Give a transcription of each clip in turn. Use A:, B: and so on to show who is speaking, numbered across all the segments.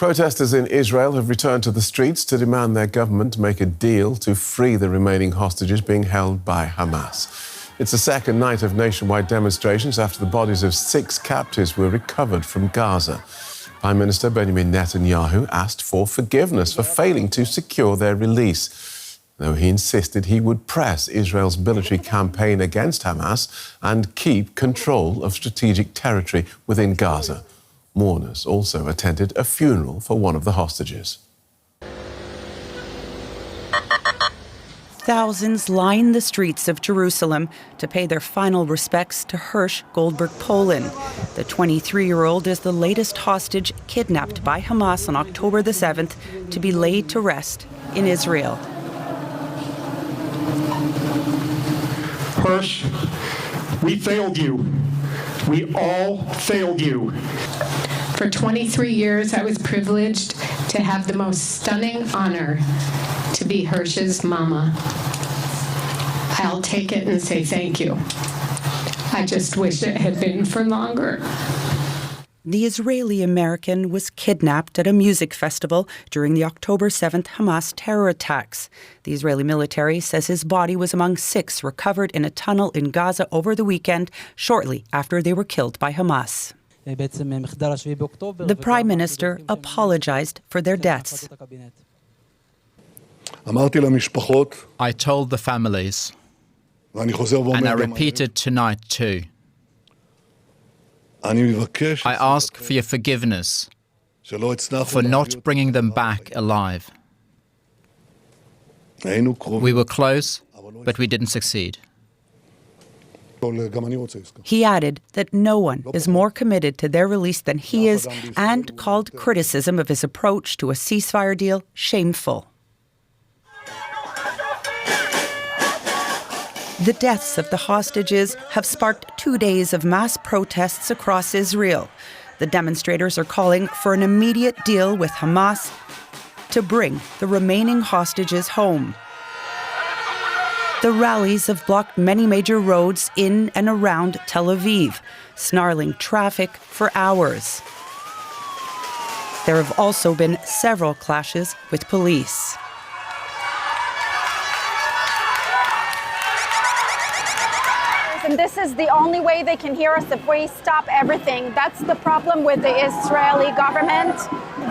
A: Protesters in Israel have returned to the streets to demand their government make a deal to free the remaining hostages being held by Hamas. It's the second night of nationwide demonstrations after the bodies of 6 captives were recovered from Gaza. Prime Minister Benjamin Netanyahu asked for forgiveness for failing to secure their release, though he insisted he would press Israel's military campaign against Hamas and keep control of strategic territory within Gaza. Mourners also attended a funeral for one of the hostages.
B: Thousands line the streets of Jerusalem to pay their final respects to Hersh Goldberg-Polin. The 23-year-old is the latest hostage kidnapped by Hamas on October the 7th to be laid to rest in Israel.
C: Hersh, we failed you. We all failed you.
D: For 23 years, I was privileged to have the most stunning honor to be Hersh's mama. I'll take it and say thank you. I just wish it had been for longer.
B: The Israeli-American was kidnapped at a music festival during the October 7th Hamas terror attacks. The Israeli military says his body was among 6 recovered in a tunnel in Gaza over the weekend, shortly after they were killed by Hamas. The Prime Minister apologized for their deaths.
E: I told the families, and I repeated tonight too. I ask for your forgiveness for not bringing them back alive. We were close, but we didn't succeed.
B: He added that no one is more committed to their release than he is, and called criticism of his approach to a ceasefire deal shameful. The deaths of the hostages have sparked 2 days of mass protests across Israel. The demonstrators are calling for an immediate deal with Hamas to bring the remaining hostages home. The rallies have blocked many major roads in and around Tel Aviv, snarling traffic for hours. There have also been several clashes with police.
F: And this is the only way they can hear us if we stop everything. That's the problem with the Israeli government.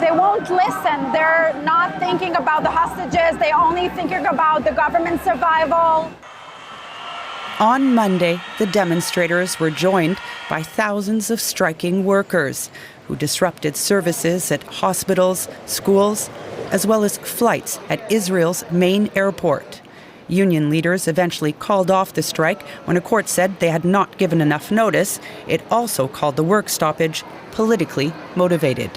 F: They won't listen. They're not thinking about the hostages. They're only thinking about the government's survival.
B: On Monday, the demonstrators were joined by thousands of striking workers who disrupted services at hospitals, schools, as well as flights at Israel's main airport. Union leaders eventually called off the strike when a court said they had not given enough notice. It also called the work stoppage politically motivated.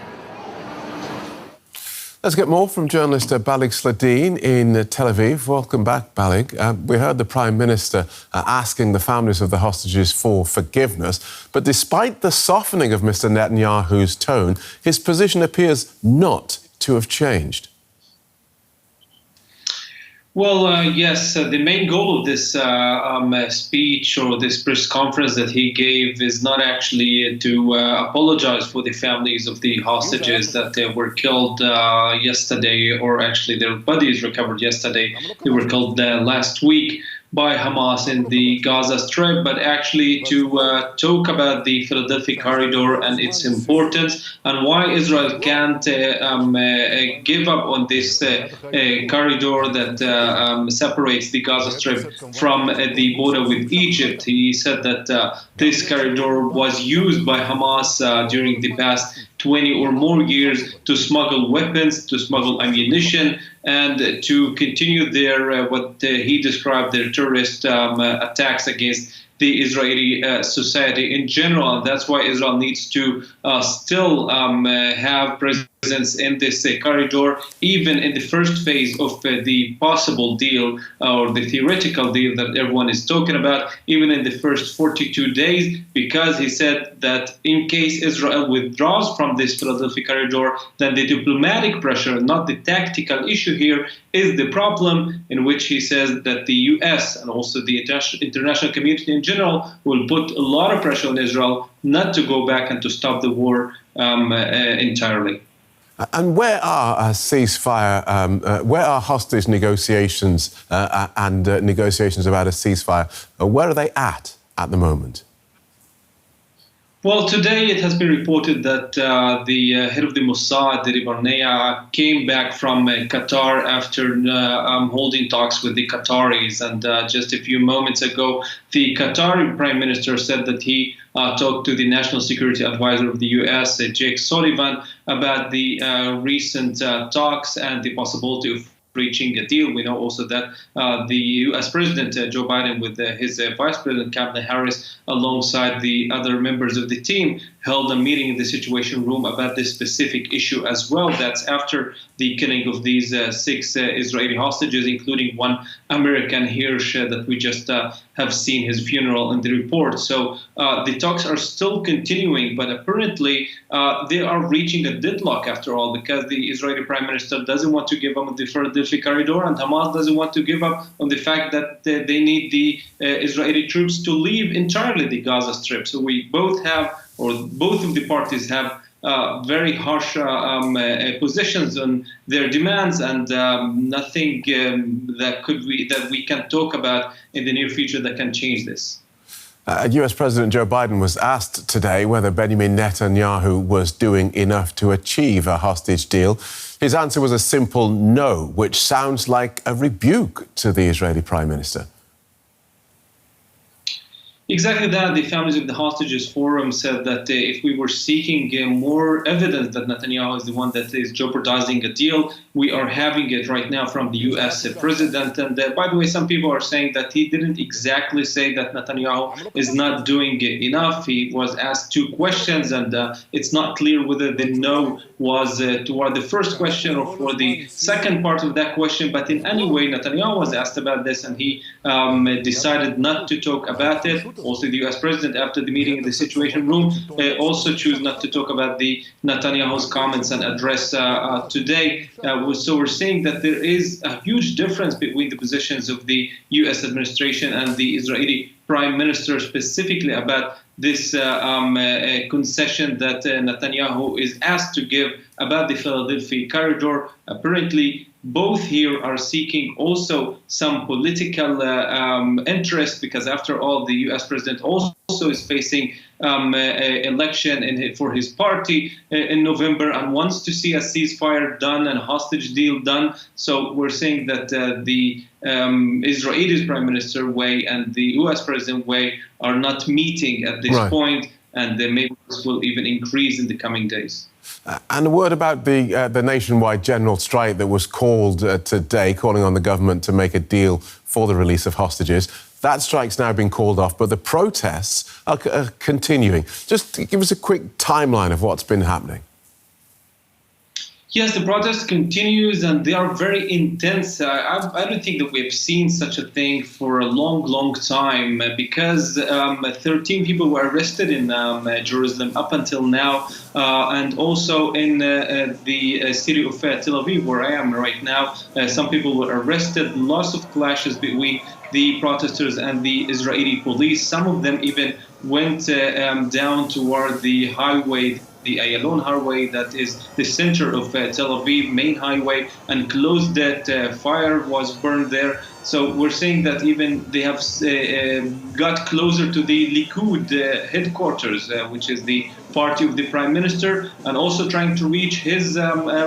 A: Let's get more from journalist Balig Sladeen in Tel Aviv. Welcome back, Balig. We heard the Prime Minister asking the families of the hostages for forgiveness. But despite the softening of Mr. Netanyahu's tone, his position appears not to have changed.
G: Well, yes, the main goal of this speech or this press conference that he gave is not actually to apologize for the families of the hostages that were killed yesterday, or actually their bodies recovered yesterday. They were killed last week by Hamas in the Gaza Strip, but actually to talk about the Philadelphia corridor and its importance and why Israel can't give up on this corridor that separates the Gaza Strip from the border with Egypt. He said that this corridor was used by Hamas during the past 20 or more years to smuggle weapons, to smuggle ammunition, and to continue their what he described their terrorist attacks against the Israeli society in general. And that's why Israel needs to still have presence in this corridor, even in the first phase of the possible deal or the theoretical deal that everyone is talking about, even in the first 42 days, because he said that in case Israel withdraws from this Philadelphia corridor, then the diplomatic pressure, not the tactical issue here, is the problem, in which he says that the U.S. and also the international community in general will put a lot of pressure on Israel not to go back and to stop the war entirely.
A: And where are where are hostage negotiations and negotiations about a ceasefire? Where are they at the moment?
G: Well, today it has been reported that the head of the Mossad, Diri Barnea, came back from Qatar after holding talks with the Qataris. And just a few moments ago, the Qatari Prime Minister said that he talked to the National Security Advisor of the U.S., Jake Sullivan, about the recent talks and the possibility of reaching a deal. We know also that the U.S. President Joe Biden with his Vice President Kamala Harris alongside the other members of the team held a meeting in the Situation Room about this specific issue as well. That's after the killing of these 6 Israeli hostages, including one American, Hirsch, that we just have seen his funeral in the report. So the talks are still continuing, but apparently they are reaching a deadlock after all, because the Israeli Prime Minister doesn't want to give up on the Philadelphia corridor, and Hamas doesn't want to give up on the fact that they need the Israeli troops to leave entirely the Gaza Strip. So we both of the parties have very harsh positions on their demands, and nothing that we can talk about in the near future that can change this.
A: US President Joe Biden was asked today whether Benjamin Netanyahu was doing enough to achieve a hostage deal. His answer was a simple no, which sounds like a rebuke to the Israeli Prime Minister.
G: Exactly that. The Families of the Hostages Forum said that if we were seeking more evidence that Netanyahu is the one that is jeopardizing a deal, we are having it right now from the U.S. president. And by the way, some people are saying that he didn't exactly say that Netanyahu is not doing enough. He was asked 2 questions, and it's not clear whether the no was toward the first question or for the second part of that question. But in any way, Netanyahu was asked about this, and he decided not to talk about it. Also, the U.S. president, after the meeting in the Situation Room, also chose not to talk about the Netanyahu's comments and address today. So we're saying that there is a huge difference between the positions of the U.S. administration and the Israeli Prime Minister, specifically about this concession that Netanyahu is asked to give about the Philadelphia corridor. Apparently, both here are seeking also some political interest, because after all, the U.S. president also is facing election for his party in November and wants to see a ceasefire done and a hostage deal done. So we're saying that the Israeli Prime Minister way and the U.S. President way are not meeting at this point, and maybe this will even increase in the coming days.
A: And a word about the nationwide general strike that was called today, calling on the government to make a deal for the release of hostages. That strike's now been called off, but the protests are continuing. Just give us a quick timeline of what's been happening.
G: Yes, the protest continues, and they are very intense. I don't think that we've seen such a thing for a long time, because 13 people were arrested in Jerusalem up until now, and also in the city of Tel Aviv, where I am right now. Some people were arrested, lots of clashes between the protesters and the Israeli police. Some of them even went down toward the highway, the Yael highway, that is the center of Tel Aviv, main highway, and closed that. Fire was burned there. So we're saying that even they have got closer to the Likud headquarters, which is the party of the prime minister, and also trying to reach his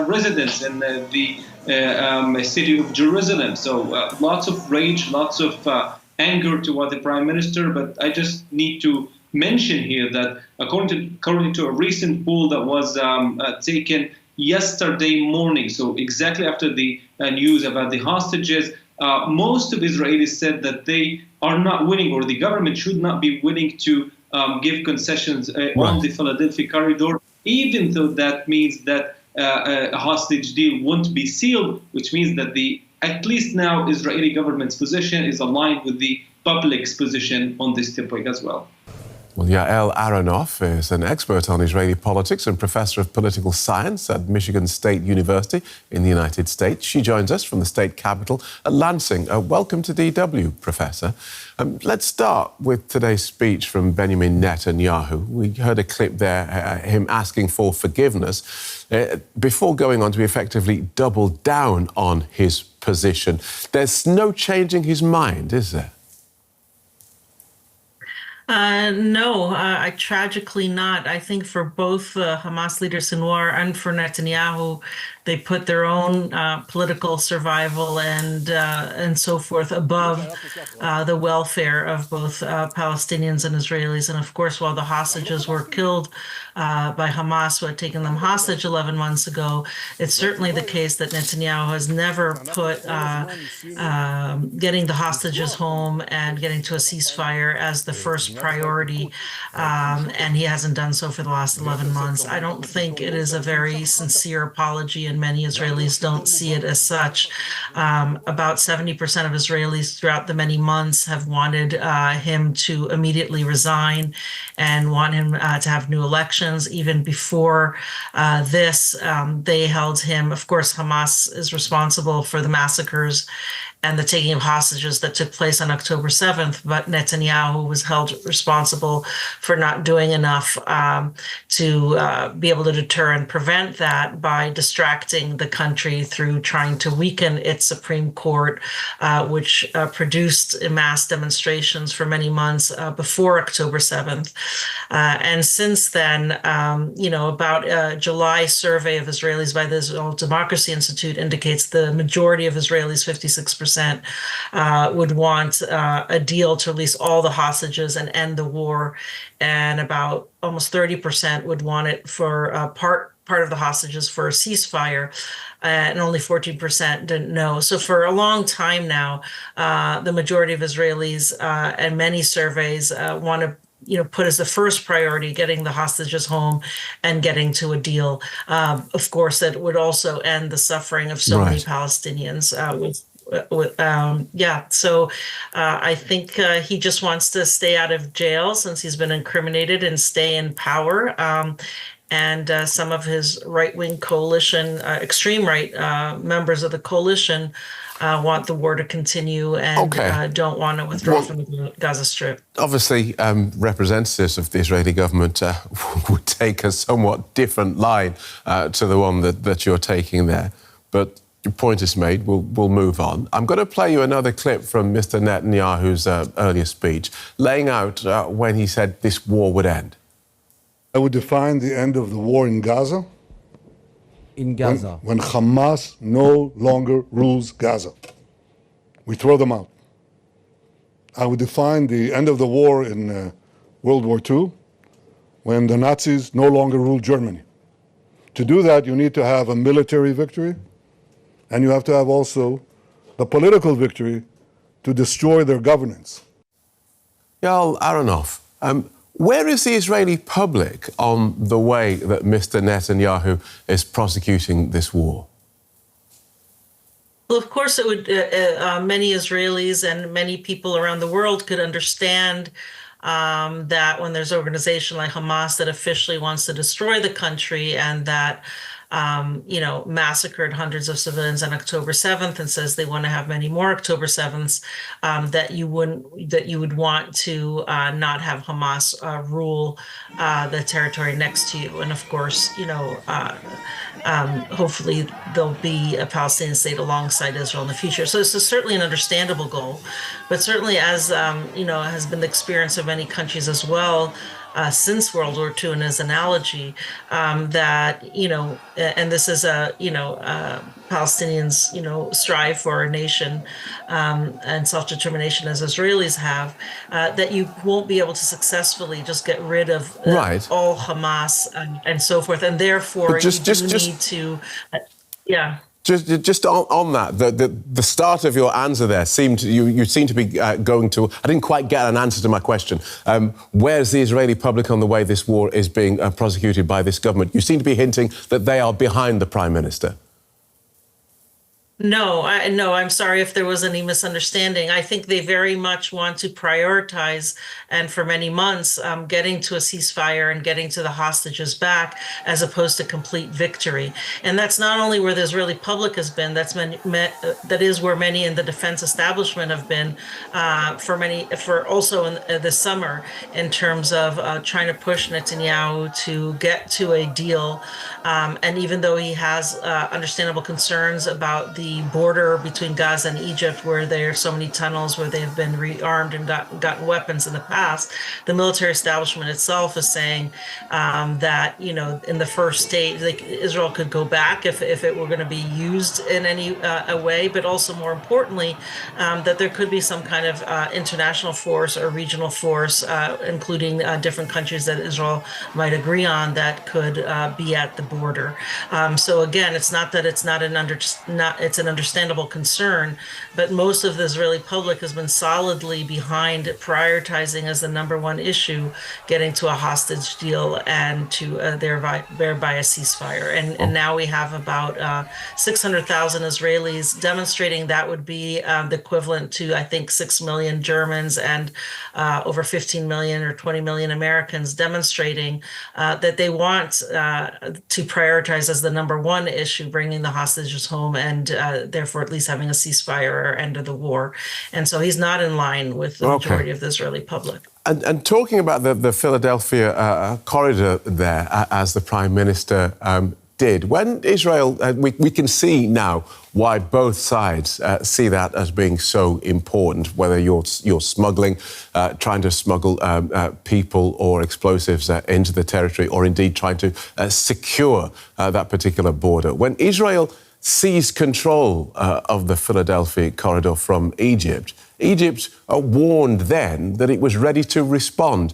G: residence in the city of Jerusalem. So lots of rage, lots of anger toward the prime minister. But I just need to mention here that according to a recent poll that was taken yesterday morning, so exactly after the news about the hostages, most of Israelis said that they are not willing, or the government should not be willing to give concessions on the Philadelphia corridor, even though that means that a hostage deal won't be sealed, which means that at least now Israeli government's position is aligned with the public's position on this topic as well.
A: Well, Yael Aronoff is an expert on Israeli politics and professor of political science at Michigan State University in the United States. She joins us from the state capital at Lansing. Welcome to DW, Professor. Let's start with today's speech from Benjamin Netanyahu. We heard a clip there, him asking for forgiveness before going on to effectively double down on his position. There's no changing his mind, is there?
H: No, tragically not. I think for both Hamas leaders Sinwar and for Netanyahu, they put their own political survival and so forth above the welfare of both Palestinians and Israelis. And of course, while the hostages were killed by Hamas, who had taken them hostage 11 months ago, it's certainly the case that Netanyahu has never put getting the hostages home and getting to a ceasefire as the first priority, and he hasn't done so for the last 11 months. I don't think it is a very sincere apology, and many Israelis don't see it as such. About 70% of Israelis throughout the many months have wanted him to immediately resign and want him to have new elections. Even before this, they held him. Of course, Hamas is responsible for the massacres and the taking of hostages that took place on October 7th, but Netanyahu was held responsible for not doing enough to be able to deter and prevent that by distracting the country through trying to weaken its Supreme Court, which produced mass demonstrations for many months before October 7th. And since then, about a July survey of Israelis by the Israel Democracy Institute indicates the majority of Israelis, 56%, would want a deal to release all the hostages and end the war, and about almost 30% would want it for part of the hostages for a ceasefire, and only 14% didn't know. So for a long time now, the majority of Israelis and many surveys want to put as the first priority getting the hostages home and getting to a deal. Of course, that would also end the suffering of so many Palestinians. So I think he just wants to stay out of jail since he's been incriminated and stay in power. And some of his right-wing coalition, extreme right members of the coalition want the war to continue and don't want to withdraw from the Gaza Strip.
A: Obviously, representatives of the Israeli government would take a somewhat different line to the one that you're taking there. But your point is made. We'll move on. I'm going to play you another clip from Mr. Netanyahu's earlier speech, laying out when he said this war would end.
I: I would define the end of the war in Gaza.
J: In Gaza.
I: When Hamas no longer rules Gaza. We throw them out. I would define the end of the war in World War II when the Nazis no longer rule Germany. To do that, you need to have a military victory, and you have to have also the political victory to destroy their governance.
A: Yael Aronoff, where is the Israeli public on the way that Mr. Netanyahu is prosecuting this war?
H: Well, of course, it would. Many Israelis and many people around the world could understand that when there's an organization like Hamas that officially wants to destroy the country and that massacred hundreds of civilians on October 7th and says they want to have many more October 7ths, that you would want to not have Hamas rule the territory next to you. And of course, hopefully there'll be a Palestinian state alongside Israel in the future. So it's certainly an understandable goal, but certainly as has been the experience of many countries as well, since World War II, and as analogy, that, and this is Palestinians, strive for a nation and self-determination as Israelis have, that you won't be able to successfully just get rid of all Hamas and so forth. And therefore, you need to,
A: Just on that, the start of your answer there seemed you seem to be going to. I didn't quite get an answer to my question. Where's the Israeli public on the way this war is being prosecuted by this government? You seem to be hinting that they are behind the Prime Minister.
H: No, I'm sorry if there was any misunderstanding. I think they very much want to prioritize, and for many months, getting to a ceasefire and getting to the hostages back, as opposed to complete victory. And that's not only where the Israeli public has been. That is where many in the defense establishment have been for also in this summer, in terms of trying to push Netanyahu to get to a deal. And even though he has understandable concerns about the border between Gaza and Egypt, where there are so many tunnels where they have been rearmed and gotten weapons in the past, the military establishment itself is saying that, in the first stage, Israel could go back if it were going to be used in any way, but also more importantly, that there could be some kind of international force or regional force, including different countries that Israel might agree on, that could be at the border. So again, it's not that it's it's an understandable concern, but most of the Israeli public has been solidly behind prioritizing as the number one issue getting to a hostage deal and to thereby a ceasefire. And now we have about 600,000 Israelis demonstrating. That would be the equivalent to, I think, 6 million Germans and over 15 million or 20 million Americans demonstrating that they want to prioritize as the number one issue bringing the hostages home, and therefore at least having a ceasefire or end of the war. And so he's not in line with the majority of the Israeli public.
A: And talking about the Philadelphia corridor there, as the Prime Minister did, when Israel, we can see now why both sides see that as being so important, whether you're smuggling, trying to smuggle people or explosives into the territory, or indeed trying to secure that particular border. When Israel seized control of the Philadelphia corridor from Egypt, Egypt warned then that it was ready to respond.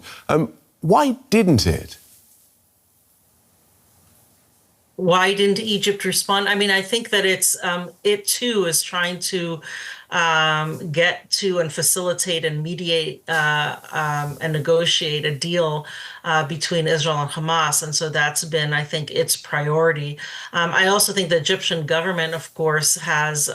A: Why didn't it?
H: Why didn't Egypt respond? I mean, I think that it too is trying to get to and facilitate and mediate and negotiate a deal between Israel and Hamas. And so that's been, I think, its priority. I also think the Egyptian government, of course, has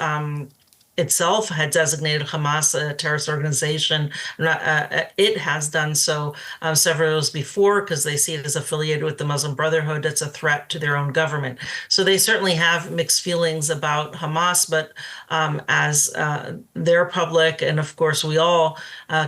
H: itself had designated Hamas a terrorist organization. It has done so several years before, because they see it as affiliated with the Muslim Brotherhood. It's a threat to their own government. So they certainly have mixed feelings about Hamas, but as their public, and of course we all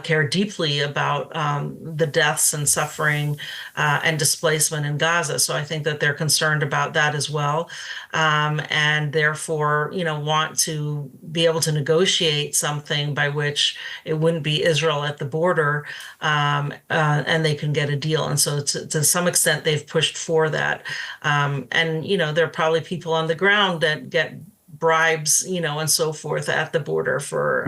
H: care deeply about the deaths and suffering and displacement in Gaza. So I think that they're concerned about that as well, and therefore, want to be able to negotiate something by which it wouldn't be Israel at the border, and they can get a deal. And so to some extent, they've pushed for that. And, there are probably people on the ground that get bribes, and so forth at the border for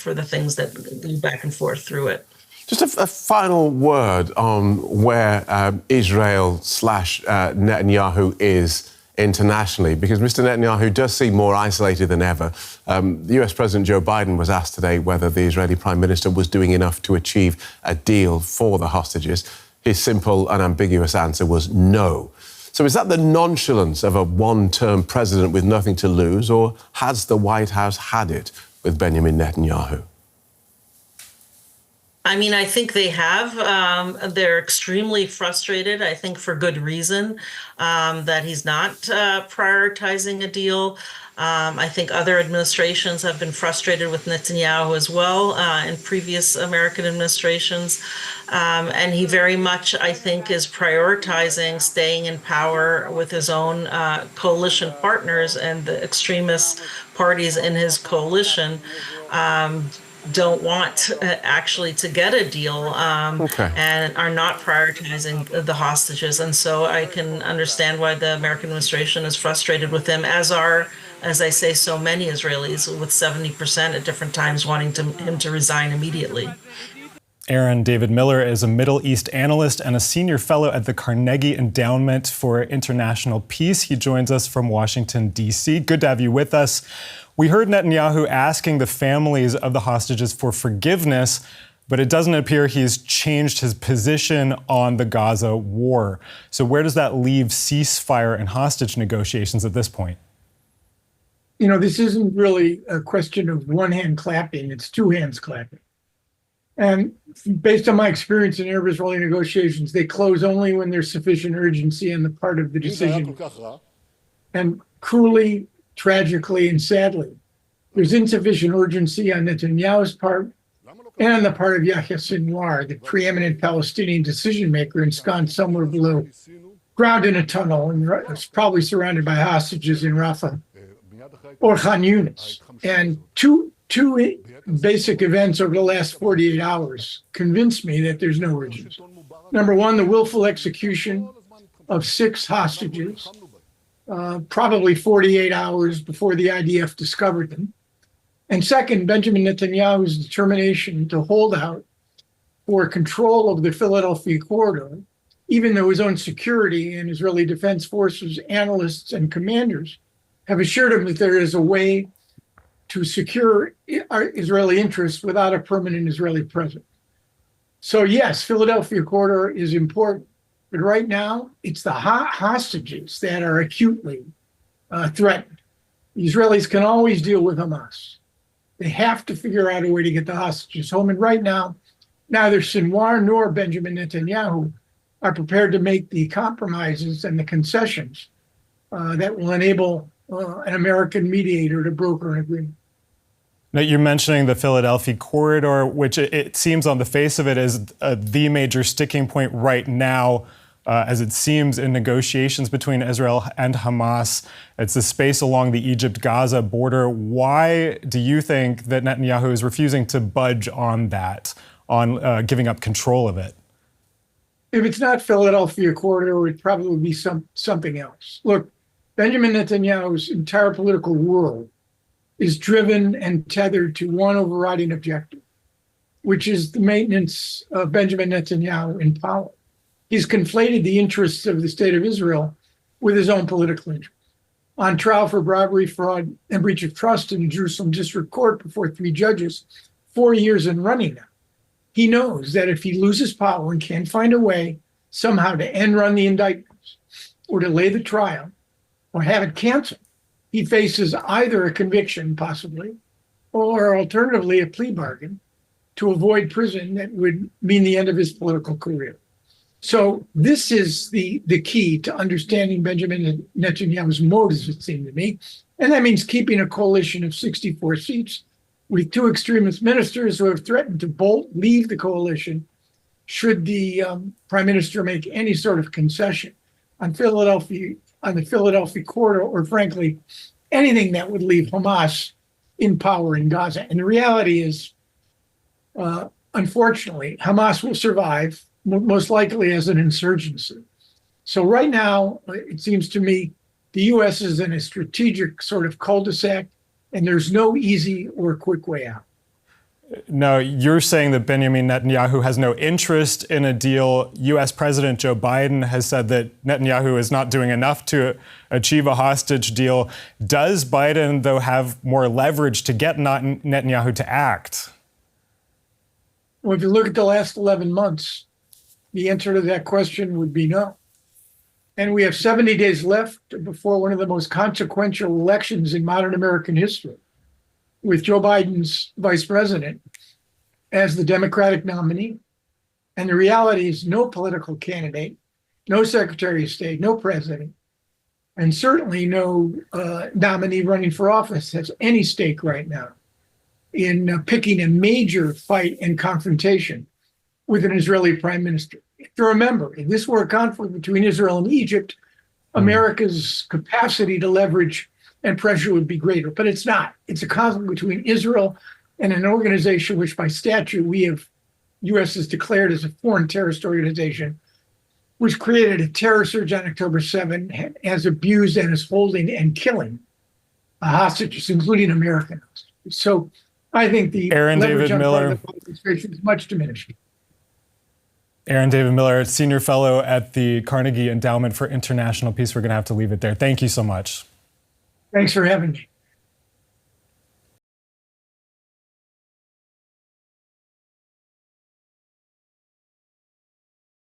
H: the things that go back and forth through it.
A: Just a final word on where Israel/Netanyahu is internationally, because Mr. Netanyahu does seem more isolated than ever. The US President Joe Biden was asked today whether the Israeli Prime Minister was doing enough to achieve a deal for the hostages. His simple and ambiguous answer was no. So is that the nonchalance of a one-term president with nothing to lose, or has the White House had it with Benjamin Netanyahu?
H: I mean, I think they have. They're extremely frustrated, I think for good reason, that he's not prioritizing a deal. I think other administrations have been frustrated with Netanyahu as well in previous American administrations. And he very much, I think, is prioritizing staying in power with his own coalition partners, and the extremist parties in his coalition don't want actually to get a deal, and are not prioritizing the hostages. And so I can understand why the American administration is frustrated with him, as are, as I say, so many Israelis, with 70% at different times wanting him to resign immediately.
K: Aaron David Miller is a Middle East analyst and a senior fellow at the Carnegie Endowment for International Peace. He joins us from Washington, D.C. Good to have you with us. We heard Netanyahu asking the families of the hostages for forgiveness, but it doesn't appear he's changed his position on the Gaza war. So where does that leave ceasefire and hostage negotiations at this point?
L: this isn't really a question of one hand clapping, it's two hands clapping. And based on my experience in Arab-Israeli negotiations, they close only when there's sufficient urgency on the part of the decision. And cruelly, tragically, and sadly, there's insufficient urgency on Netanyahu's part and on the part of Yahya Sinwar, the preeminent Palestinian decision maker ensconced somewhere below ground in a tunnel and probably surrounded by hostages in Rafah or Khan Yunis. And two basic events over the last 48 hours convinced me that there's no urgency. Number one, the willful execution of 6 hostages, probably 48 hours before the IDF discovered them. And second, Benjamin Netanyahu's determination to hold out for control of the Philadelphia corridor, even though his own security and Israeli Defense Forces analysts and commanders have assured him that there is a way to secure Israeli interests without a permanent Israeli presence. So yes, Philadelphia corridor is important, but right now it's the hostages that are acutely threatened. The Israelis can always deal with Hamas. They have to figure out a way to get the hostages home. And right now, neither Sinwar nor Benjamin Netanyahu are prepared to make the compromises and the concessions that will enable an American mediator to broker an agreement.
K: Now, you're mentioning the Philadelphia corridor, which it seems on the face of it is the major sticking point right now, as it seems in negotiations between Israel and Hamas. It's the space along the Egypt-Gaza border. Why do you think that Netanyahu is refusing to budge on that, on giving up control of it?
L: If it's not Philadelphia corridor, it would probably be something else. Look, Benjamin Netanyahu's entire political world is driven and tethered to one overriding objective, which is the maintenance of Benjamin Netanyahu in power. He's conflated the interests of the state of Israel with his own political interests. On trial for bribery, fraud, and breach of trust in the Jerusalem District Court before 3 judges, 4 years in running now, he knows that if he loses power and can't find a way somehow to end run the indictments or delay the trial or have it canceled, he faces either a conviction, possibly, or alternatively a plea bargain to avoid prison that would mean the end of his political career. So this is the key to understanding Benjamin Netanyahu's motives, it seemed to me. And that means keeping a coalition of 64 seats with 2 extremist ministers who have threatened to leave the coalition should the prime minister make any sort of concession on the Philadelphia corridor, or frankly, anything that would leave Hamas in power in Gaza. And the reality is, unfortunately, Hamas will survive, most likely as an insurgency. So right now, it seems to me, the U.S. is in a strategic sort of cul-de-sac, and there's no easy or quick way out.
K: No, you're saying that Benjamin Netanyahu has no interest in a deal. U.S. President Joe Biden has said that Netanyahu is not doing enough to achieve a hostage deal. Does Biden, though, have more leverage to get Netanyahu to act?
L: Well, if you look at the last 11 months, the answer to that question would be no. And we have 70 days left before one of the most consequential elections in modern American history, with Joe Biden's vice president as the Democratic nominee. And the reality is no political candidate, no secretary of state, no president, and certainly no nominee running for office has any stake right now in picking a major fight and confrontation with an Israeli prime minister. To remember, if this were a conflict between Israel and Egypt, America's capacity to leverage and pressure would be greater, but it's not. It's a conflict between Israel and an organization which by statute U.S. has declared as a foreign terrorist organization, which created a terror surge on October 7, has abused and is holding and killing hostages, including American hostages. So I think the leverage on part of the administration is much diminished.
K: Aaron David Miller, Senior Fellow at the Carnegie Endowment for International Peace. We're going to have to leave it there. Thank you so much.
L: Thanks for having me.